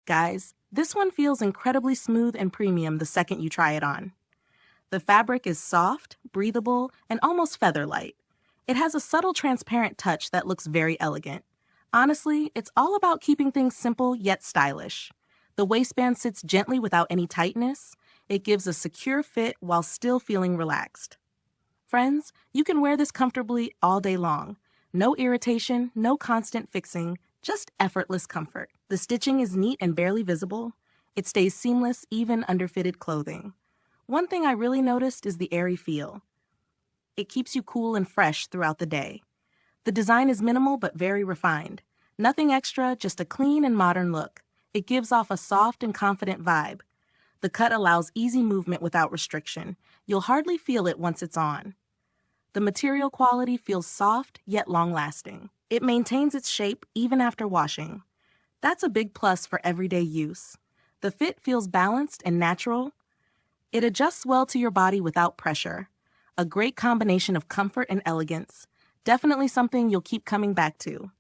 Guys, this one feels incredibly smooth and premium the second you try it on. The fabric is soft, breathable, and almost feather-light. It has a subtle transparent touch that looks very elegant. Honestly, it's all about keeping things simple yet stylish. The waistband sits gently without any tightness. It gives a secure fit while still feeling relaxed. Friends, you can wear this comfortably all day long. No irritation, no constant fixing, just effortless comfort. The stitching is neat and barely visible. It stays seamless even under fitted clothing. One thing I really noticed is the airy feel. It keeps you cool and fresh throughout the day. The design is minimal but very refined. Nothing extra, just a clean and modern look. It gives off a soft and confident vibe. The cut allows easy movement without restriction. You'll hardly feel it once it's on. The material quality feels soft yet long-lasting. It maintains its shape even after washing. That's a big plus for everyday use. The fit feels balanced and natural. It adjusts well to your body without pressure. A great combination of comfort and elegance. Definitely something you'll keep coming back to.